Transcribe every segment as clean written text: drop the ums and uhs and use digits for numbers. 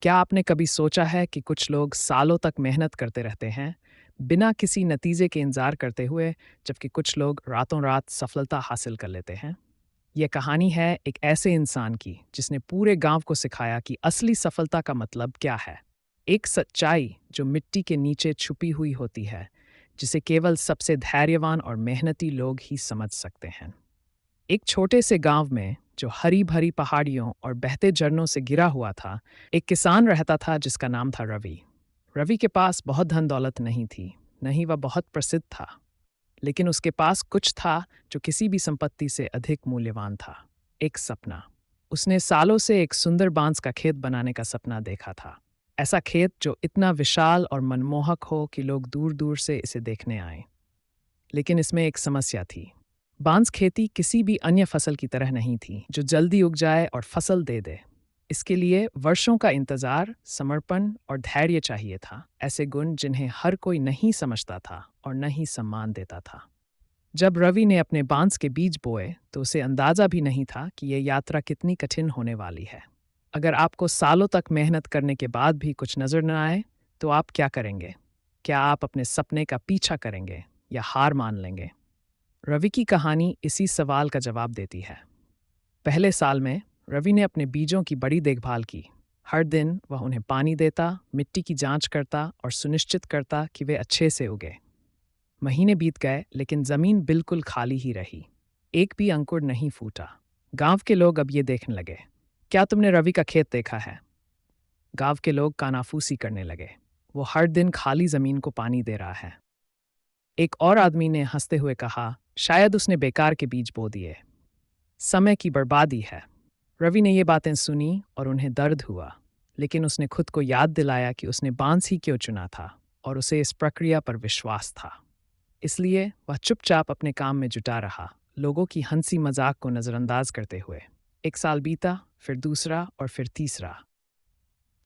क्या आपने कभी सोचा है कि कुछ लोग सालों तक मेहनत करते रहते हैं, बिना किसी नतीजे के इंतज़ार करते हुए, जबकि कुछ लोग रातों रात सफलता हासिल कर लेते हैं? ये कहानी है एक ऐसे इंसान की जिसने पूरे गांव को सिखाया कि असली सफलता का मतलब क्या है। एक सच्चाई जो मिट्टी के नीचे छुपी हुई होती है, जिसे केवल सबसे धैर्यवान और मेहनती लोग ही समझ सकते हैं। एक छोटे से गांव में जो हरी भरी पहाड़ियों और बहते झरनों से घिरा हुआ था, एक किसान रहता था जिसका नाम था रवि। रवि के पास बहुत धन दौलत नहीं थी, न ही वह बहुत प्रसिद्ध था, लेकिन उसके पास कुछ था जो किसी भी संपत्ति से अधिक मूल्यवान था। एक सपना। उसने सालों से एक सुंदर बांस का खेत बनाने का सपना देखा था। ऐसा खेत जो इतना विशाल और मनमोहक हो कि लोग दूर दूर से इसे देखने आए। लेकिन इसमें एक समस्या थी। बांस खेती किसी भी अन्य फसल की तरह नहीं थी जो जल्दी उग जाए और फसल दे दे। इसके लिए वर्षों का इंतजार, समर्पण और धैर्य चाहिए था, ऐसे गुण जिन्हें हर कोई नहीं समझता था और न ही सम्मान देता था। जब रवि ने अपने बांस के बीज बोए तो उसे अंदाजा भी नहीं था कि यह यात्रा कितनी कठिन होने वाली है। अगर आपको सालों तक मेहनत करने के बाद भी कुछ नजर न आए, तो आप क्या करेंगे? क्या आप अपने सपने का पीछा करेंगे या हार मान लेंगे? रवि की कहानी इसी सवाल का जवाब देती है। पहले साल में रवि ने अपने बीजों की बड़ी देखभाल की। हर दिन वह उन्हें पानी देता, मिट्टी की जांच करता और सुनिश्चित करता कि वे अच्छे से उगे। महीने बीत गए, लेकिन जमीन बिल्कुल खाली ही रही। एक भी अंकुर नहीं फूटा। गांव के लोग अब ये देखने लगे। क्या तुमने रवि का खेत देखा है? गांव के लोग कानाफूसी करने लगे। वो हर दिन खाली जमीन को पानी दे रहा है। एक और आदमी ने हंसते हुए कहा, शायद उसने बेकार के बीज बो दिए। समय की बर्बादी है। रवि ने ये बातें सुनी और उन्हें दर्द हुआ, लेकिन उसने खुद को याद दिलाया कि उसने बांस ही क्यों चुना था और उसे इस प्रक्रिया पर विश्वास था। इसलिए वह चुपचाप अपने काम में जुटा रहा, लोगों की हंसी मजाक को नज़रअंदाज करते हुए। एक साल बीता, फिर दूसरा और फिर तीसरा।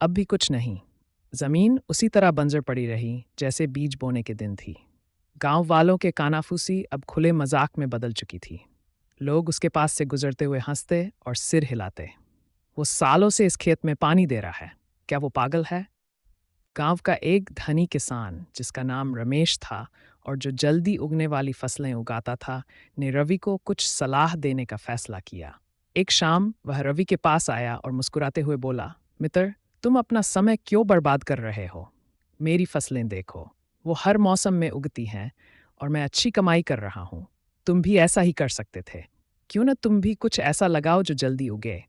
अब भी कुछ नहीं। जमीन उसी तरह बंजर पड़ी रही जैसे बीज बोने के दिन थी। गांव वालों के कानाफूसी अब खुले मजाक में बदल चुकी थी। लोग उसके पास से गुजरते हुए हंसते और सिर हिलाते। वो सालों से इस खेत में पानी दे रहा है, क्या वो पागल है? गांव का एक धनी किसान जिसका नाम रमेश था और जो जल्दी उगने वाली फसलें उगाता था, ने रवि को कुछ सलाह देने का फैसला किया। एक शाम वह रवि के पास आया और मुस्कुराते हुए बोला, मित्र, तुम अपना समय क्यों बर्बाद कर रहे हो? मेरी फसलें देखो, वो हर मौसम में उगती हैं और मैं अच्छी कमाई कर रहा हूँ। तुम भी ऐसा ही कर सकते थे। क्यों न तुम भी कुछ ऐसा लगाओ जो जल्दी उगे?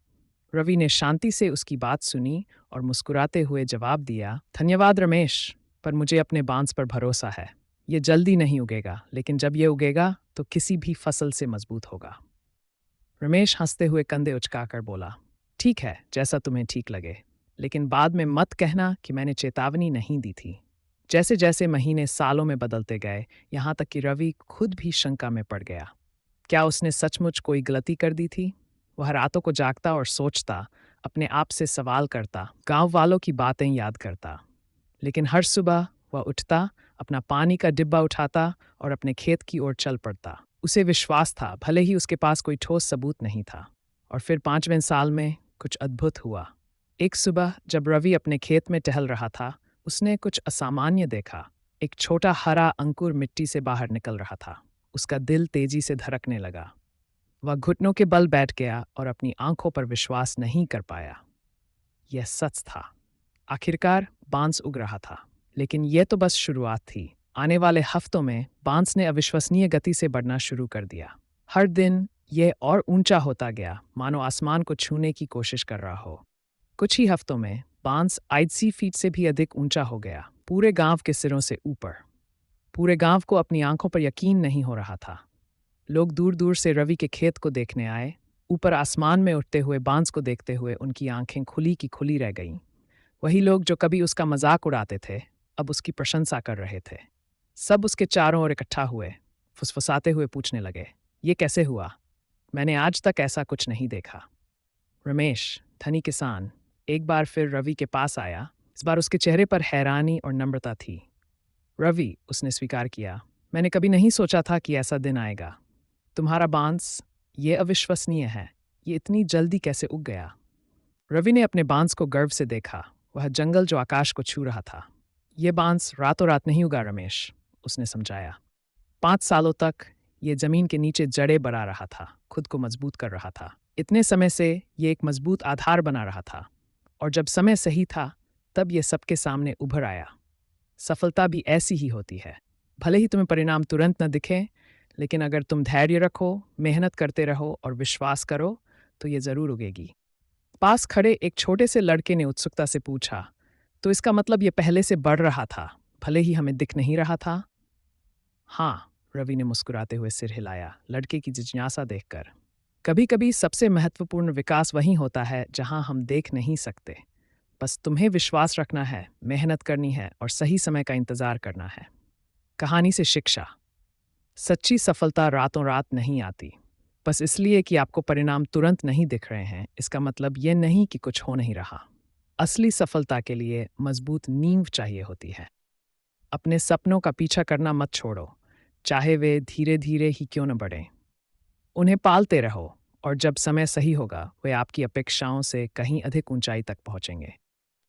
रवि ने शांति से उसकी बात सुनी और मुस्कुराते हुए जवाब दिया, धन्यवाद रमेश, पर मुझे अपने बांस पर भरोसा है। ये जल्दी नहीं उगेगा, लेकिन जब ये उगेगा तो किसी भी फसल से मजबूत होगा। रमेश हंसते हुए कंधे उचकाकर बोला, ठीक है, जैसा तुम्हें ठीक लगे, लेकिन बाद में मत कहना कि मैंने चेतावनी नहीं दी थी। जैसे जैसे महीने सालों में बदलते गए, यहाँ तक कि रवि खुद भी शंका में पड़ गया। क्या उसने सचमुच कोई गलती कर दी थी? वह रातों को जागता और सोचता, अपने आप से सवाल करता, गांव वालों की बातें याद करता। लेकिन हर सुबह वह उठता, अपना पानी का डिब्बा उठाता और अपने खेत की ओर चल पड़ता। उसे विश्वास था, भले ही उसके पास कोई ठोस सबूत नहीं था। और फिर 5वें साल में कुछ अद्भुत हुआ। एक सुबह जब रवि अपने खेत में टहल रहा था, उसने कुछ असामान्य देखा। एक छोटा हरा अंकुर मिट्टी से बाहर निकल रहा था। उसका दिल तेजी से धड़कने लगा। वह घुटनों के बल बैठ गया और अपनी आंखों पर विश्वास नहीं कर पाया। यह सच था। आखिरकार बांस उग रहा था। लेकिन यह तो बस शुरुआत थी। आने वाले हफ्तों में बांस ने अविश्वसनीय गति से बढ़ना शुरू कर दिया। हर दिन यह और ऊंचा होता गया, मानो आसमान को छूने की कोशिश कर रहा हो। कुछ ही हफ्तों में बांस 80 फीट से भी अधिक ऊंचा हो गया, पूरे गांव के सिरों से ऊपर। पूरे गांव को अपनी आंखों पर यकीन नहीं हो रहा था। लोग दूर दूर से रवि के खेत को देखने आए। ऊपर आसमान में उठते हुए बांस को देखते हुए उनकी आंखें खुली की खुली रह गईं। वही लोग जो कभी उसका मजाक उड़ाते थे, अब उसकी प्रशंसा कर रहे थे। सब उसके चारों ओर इकट्ठा हुए, फुसफुसाते हुए पूछने लगे, ये कैसे हुआ? मैंने आज तक ऐसा कुछ नहीं देखा। रमेश, धनी किसान, एक बार फिर रवि के पास आया। इस बार उसके चेहरे पर हैरानी और नम्रता थी। रवि, उसने स्वीकार किया, मैंने कभी नहीं सोचा था कि ऐसा दिन आएगा। तुम्हारा बांस, ये अविश्वसनीय है। ये इतनी जल्दी कैसे उग गया? रवि ने अपने बांस को गर्व से देखा। वह जंगल जो आकाश को छू रहा था। ये बांस रातों रात नहीं उगा रमेश, उसने समझाया। 5 सालों तक ये जमीन के नीचे जड़ें बढ़ा रहा था, खुद को मजबूत कर रहा था। इतने समय से ये एक मजबूत आधार बना रहा था, और जब समय सही था तब ये सबके सामने उभर आया। सफलता भी ऐसी ही होती है। भले ही तुम्हें परिणाम तुरंत न दिखे, लेकिन अगर तुम धैर्य रखो, मेहनत करते रहो और विश्वास करो तो ये जरूर उगेगी। पास खड़े एक छोटे से लड़के ने उत्सुकता से पूछा, तो इसका मतलब ये पहले से बढ़ रहा था, भले ही हमें दिख नहीं रहा था? हाँ, रवि ने मुस्कुराते हुए सिर हिलाया, लड़के की जिज्ञासा देखकर। कभी कभी सबसे महत्वपूर्ण विकास वहीं होता है जहां हम देख नहीं सकते। बस तुम्हें विश्वास रखना है, मेहनत करनी है और सही समय का इंतजार करना है। कहानी से शिक्षा। सच्ची सफलता रातों रात नहीं आती। बस इसलिए कि आपको परिणाम तुरंत नहीं दिख रहे हैं, इसका मतलब ये नहीं कि कुछ हो नहीं रहा। असली सफलता के लिए मजबूत नींव चाहिए होती है। अपने सपनों का पीछा करना मत छोड़ो, चाहे वे धीरे धीरे ही क्यों न बढ़ें। उन्हें पालते रहो, और जब समय सही होगा वे आपकी अपेक्षाओं से कहीं अधिक ऊंचाई तक पहुंचेंगे।